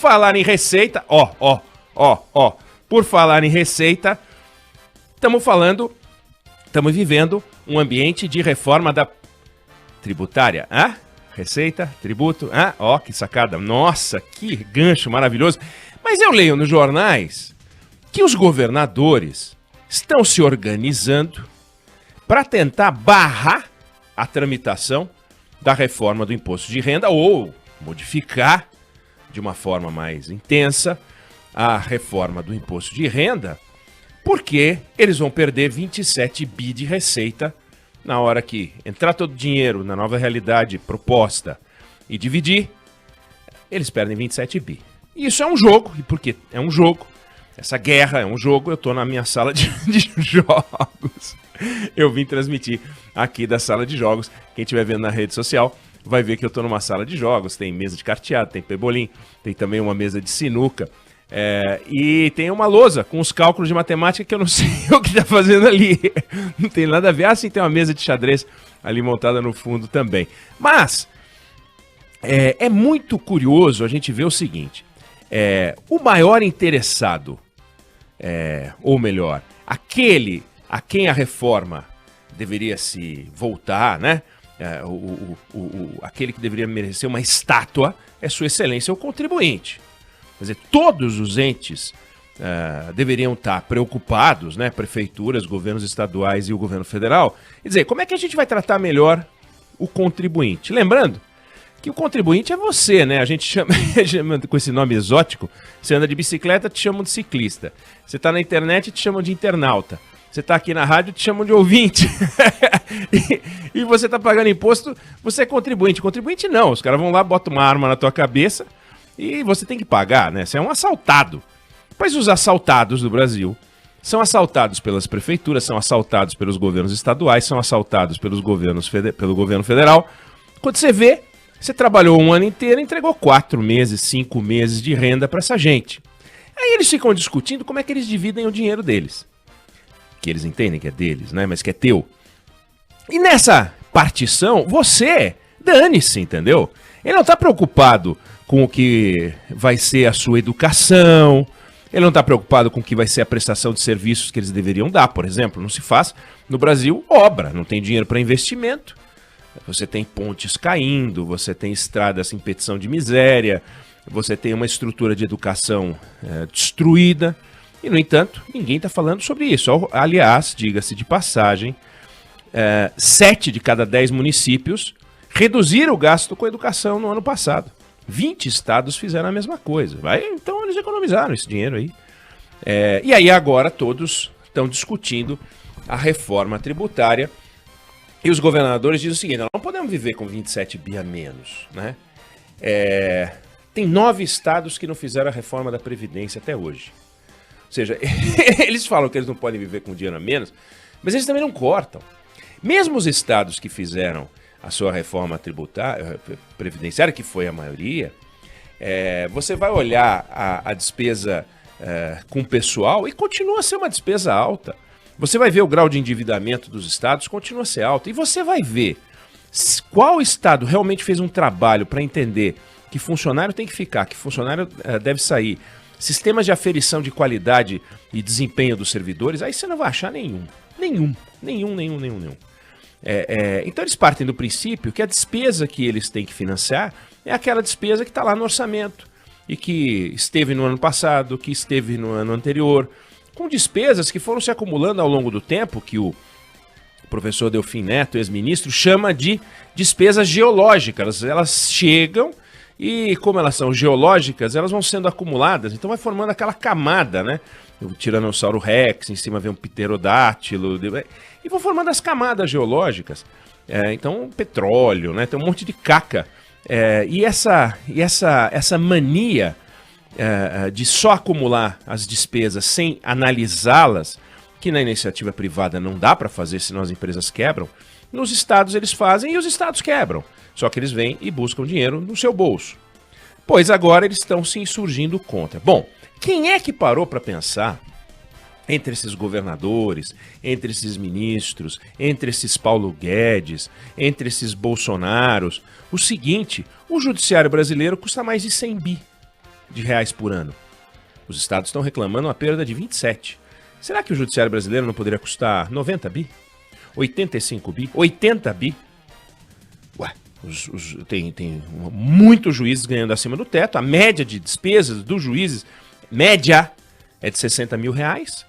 falar em receita, por falar em receita, estamos vivendo um ambiente de reforma da tributária. Receita, tributo, que sacada. Nossa, que gancho maravilhoso. Mas eu leio nos jornais que os governadores estão se organizando para tentar barrar a tramitação da reforma do imposto de renda ou modificar de uma forma mais intensa a reforma do imposto de renda, porque eles vão perder 27 bi de receita na hora que entrar todo o dinheiro na nova realidade proposta e dividir, eles perdem 27 bi. E isso é um jogo, e porque é um jogo, essa guerra é um jogo, eu tô na minha sala de jogos. Eu vim transmitir aqui da sala de jogos. Quem estiver vendo na rede social vai ver que eu tô numa sala de jogos. Tem mesa de carteado, tem pebolim, tem também uma mesa de sinuca. E tem uma lousa com os cálculos de matemática que eu não sei o que tá fazendo ali. Não tem nada a ver. Sim, tem uma mesa de xadrez ali montada no fundo também. Mas é muito curioso a gente ver o seguinte. O maior interessado, ou melhor, aquele a quem a reforma deveria se voltar, né? Aquele que deveria merecer uma estátua é Sua Excelência, o contribuinte. Quer dizer, todos os entes deveriam estar preocupados, né? Prefeituras, governos estaduais e o governo federal, e dizer, como é que a gente vai tratar melhor o contribuinte? Lembrando que o contribuinte é você, né? A gente chama com esse nome exótico, você anda de bicicleta, te chamam de ciclista. Você está na internet, te chamam de internauta. Você está aqui na rádio, te chamam de ouvinte. e você está pagando imposto, você é contribuinte. Contribuinte não, os caras vão lá, botam uma arma na tua cabeça e você tem que pagar, né? Você é um assaltado. Pois os assaltados do Brasil são assaltados pelas prefeituras, são assaltados pelos governos estaduais, são assaltados pelo governo federal. Quando você vê, você trabalhou um ano inteiro e entregou 4 meses, 5 meses de renda para essa gente. Aí eles ficam discutindo como é que eles dividem o dinheiro deles. Que eles entendem que é deles, né? Mas que é teu. E nessa partição, você dane-se, entendeu? Ele não está preocupado com o que vai ser a sua educação, ele não está preocupado com o que vai ser a prestação de serviços que eles deveriam dar, por exemplo. Não se faz no Brasil obra, não tem dinheiro para investimento. Você tem pontes caindo, você tem estradas em petição de miséria, você tem uma estrutura de educação destruída. E, no entanto, ninguém está falando sobre isso. Aliás, diga-se de passagem, 7 de cada 10 municípios reduziram o gasto com educação no ano passado. 20 estados fizeram a mesma coisa. Então eles economizaram esse dinheiro aí. E aí agora todos estão discutindo a reforma tributária. E os governadores dizem o seguinte, nós não podemos viver com 27 bi a menos, né? Tem 9 estados que não fizeram a reforma da Previdência até hoje. Ou seja, eles falam que eles não podem viver com dinheiro a menos, mas eles também não cortam. Mesmo os estados que fizeram a sua reforma tributária, previdenciária, que foi a maioria, você vai olhar a despesa com o pessoal e continua a ser uma despesa alta. Você vai ver o grau de endividamento dos estados, continua a ser alto. E você vai ver qual estado realmente fez um trabalho para entender que funcionário tem que ficar, que funcionário deve sair. Sistemas de aferição de qualidade e desempenho dos servidores, aí você não vai achar nenhum. Então eles partem do princípio que a despesa que eles têm que financiar é aquela despesa que está lá no orçamento e que esteve no ano passado, que esteve no ano anterior, com despesas que foram se acumulando ao longo do tempo, que o professor Delfim Neto, ex-ministro, chama de despesas geológicas. Elas chegam e, como elas são geológicas, elas vão sendo acumuladas, então vai formando aquela camada, né? O Tiranossauro Rex, em cima vem um pterodátilo, e vão formando as camadas geológicas. Então, petróleo, né? Tem um monte de caca. E essa mania de só acumular as despesas sem analisá-las, que na iniciativa privada não dá para fazer, senão as empresas quebram, nos estados eles fazem e os estados quebram. Só que eles vêm e buscam dinheiro no seu bolso. Pois agora eles estão se insurgindo contra. Bom, quem é que parou para pensar, entre esses governadores, entre esses ministros, entre esses Paulo Guedes, entre esses Bolsonaros, o seguinte: o judiciário brasileiro custa mais de 100 bi. de reais por ano. Os estados estão reclamando uma perda de 27. Será que o judiciário brasileiro não poderia custar 90 bi? 85 bi? 80 bi? Ué, tem muitos juízes ganhando acima do teto. A média de despesas dos juízes, média, é de 60 mil reais.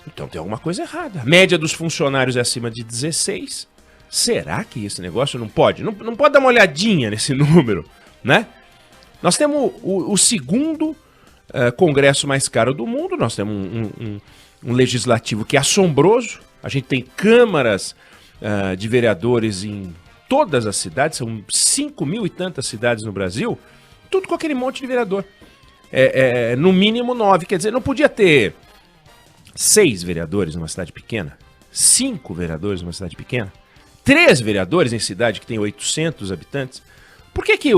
Então tem alguma coisa errada. A média dos funcionários é acima de 16. Será que esse negócio não pode? Não pode dar uma olhadinha nesse número, né? Nós temos o segundo congresso mais caro do mundo. Nós temos um legislativo que é assombroso. A gente tem câmaras de vereadores em todas as cidades. São 5 mil e tantas cidades no Brasil. Tudo com aquele monte de vereador. No mínimo 9. Quer dizer, não podia ter 6 vereadores numa cidade pequena, 5 vereadores numa cidade pequena, 3 vereadores em cidade que tem 800 habitantes. Por que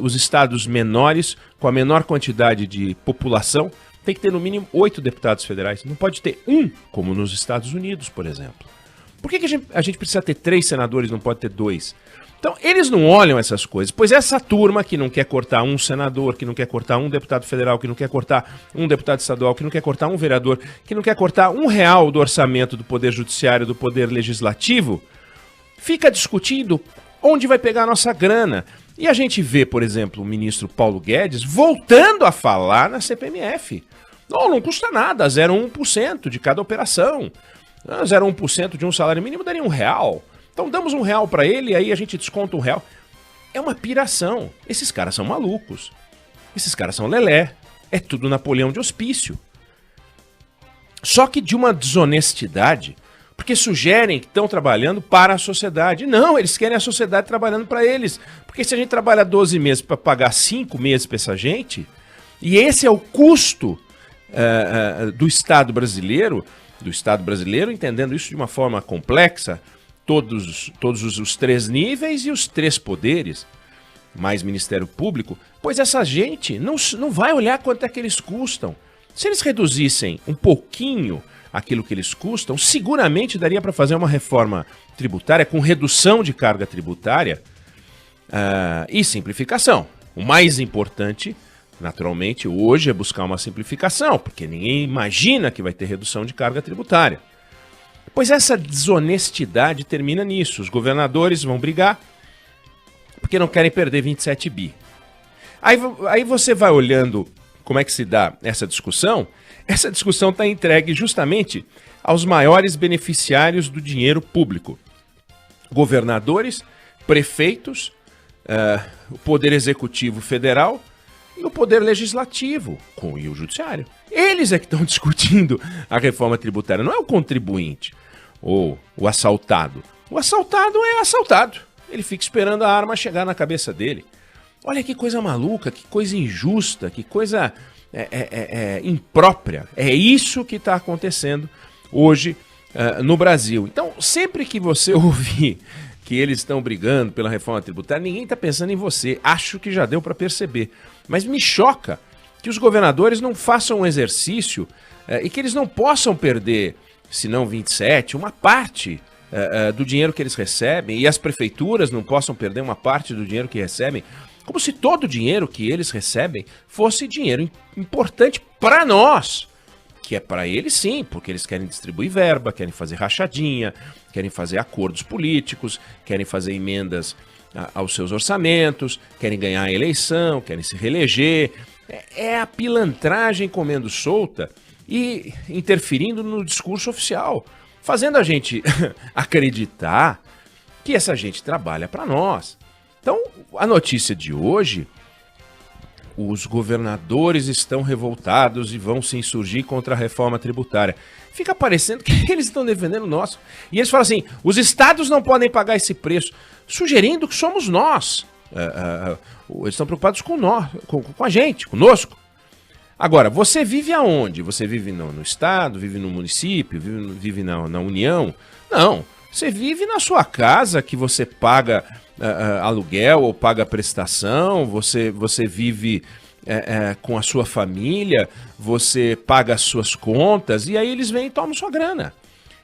os estados menores, com a menor quantidade de população, tem que ter no mínimo 8 deputados federais? Não pode ter um, como nos Estados Unidos, por exemplo. Por que a gente precisa ter 3 senadores e não pode ter 2? Então, eles não olham essas coisas, pois essa turma que não quer cortar um senador, que não quer cortar um deputado federal, que não quer cortar um deputado estadual, que não quer cortar um vereador, que não quer cortar R$1 do orçamento do Poder Judiciário, do Poder Legislativo, fica discutindo onde vai pegar a nossa grana. E a gente vê, por exemplo, o ministro Paulo Guedes voltando a falar na CPMF. Não custa nada, 0,1% de cada operação. 0,1% de um salário mínimo daria R$1. Então damos R$1 para ele e aí a gente desconta R$1. É uma piração. Esses caras são malucos. Esses caras são lelé. É tudo Napoleão de hospício. Só que de uma desonestidade, porque sugerem que estão trabalhando para a sociedade. Não, eles querem a sociedade trabalhando para eles. Porque se a gente trabalha 12 meses para pagar 5 meses para essa gente, e esse é o custo do Estado brasileiro, entendendo isso de uma forma complexa, todos os 3 níveis e os 3 poderes, mais Ministério Público, pois essa gente não vai olhar quanto é que eles custam. Se eles reduzissem um pouquinho aquilo que eles custam, seguramente daria para fazer uma reforma tributária com redução de carga tributária e simplificação. O mais importante, naturalmente, hoje é buscar uma simplificação, porque ninguém imagina que vai ter redução de carga tributária. Pois essa desonestidade termina nisso. Os governadores vão brigar porque não querem perder 27 bi. Aí você vai olhando como é que se dá essa discussão. Essa discussão está entregue justamente aos maiores beneficiários do dinheiro público. Governadores, prefeitos, o Poder Executivo Federal e o Poder Legislativo e o Judiciário. Eles é que estão discutindo a reforma tributária, não é o contribuinte ou o assaltado. O assaltado é assaltado. Ele fica esperando a arma chegar na cabeça dele. Olha que coisa maluca, que coisa injusta, que coisa imprópria. É isso que está acontecendo hoje no Brasil. Então, sempre que você ouvir que eles estão brigando pela reforma tributária, ninguém está pensando em você. Acho que já deu para perceber. Mas me choca que os governadores não façam um exercício e que eles não possam perder, se não 27, uma parte do dinheiro que eles recebem, e as prefeituras não possam perder uma parte do dinheiro que recebem, como se todo o dinheiro que eles recebem fosse dinheiro importante para nós. Que é para eles sim, porque eles querem distribuir verba, querem fazer rachadinha, querem fazer acordos políticos, querem fazer emendas aos seus orçamentos, querem ganhar a eleição, querem se reeleger. É a pilantragem comendo solta e interferindo no discurso oficial, fazendo a gente acreditar que essa gente trabalha para nós. Então, a notícia de hoje: os governadores estão revoltados e vão se insurgir contra a reforma tributária. Fica parecendo que eles estão defendendo o nosso. E eles falam assim: os estados não podem pagar esse preço, sugerindo que somos nós. Eles estão preocupados com nós, com a gente, conosco. Agora, você vive aonde? Você vive no estado, vive no município, vive na União? Não, você vive na sua casa, que você paga aluguel ou paga prestação, você vive com a sua família, você paga as suas contas, e aí eles vêm e tomam sua grana.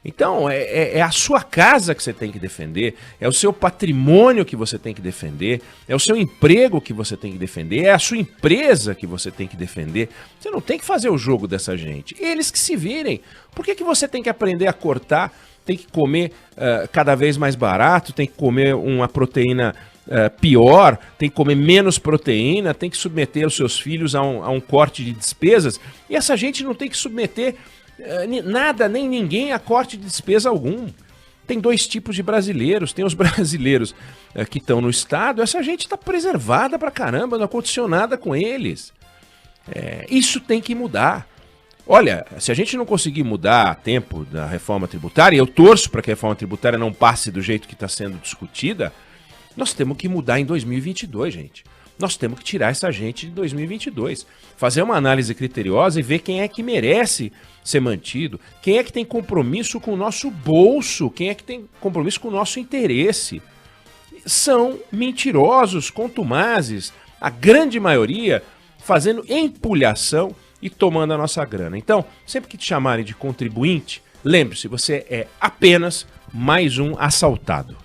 Então, é a sua casa que você tem que defender, é o seu patrimônio que você tem que defender, é o seu emprego que você tem que defender, é a sua empresa que você tem que defender. Você não tem que fazer o jogo dessa gente. Eles que se virem. Por que você tem que aprender a cortar, tem que comer cada vez mais barato, tem que comer uma proteína pior, tem que comer menos proteína, tem que submeter os seus filhos a um corte de despesas, e essa gente não tem que submeter nada, nem ninguém a corte de despesa algum. Tem dois tipos de brasileiros, tem os brasileiros que estão no Estado, essa gente está preservada pra caramba, não aconteceu nada com eles. Isso tem que mudar. Olha, se a gente não conseguir mudar a tempo da reforma tributária, e eu torço para que a reforma tributária não passe do jeito que está sendo discutida, nós temos que mudar em 2022, gente. Nós temos que tirar essa gente de 2022. Fazer uma análise criteriosa e ver quem é que merece ser mantido, quem é que tem compromisso com o nosso bolso, quem é que tem compromisso com o nosso interesse. São mentirosos, contumazes, a grande maioria fazendo empulhação e tomando a nossa grana. Então, sempre que te chamarem de contribuinte, lembre-se, você é apenas mais um assaltado.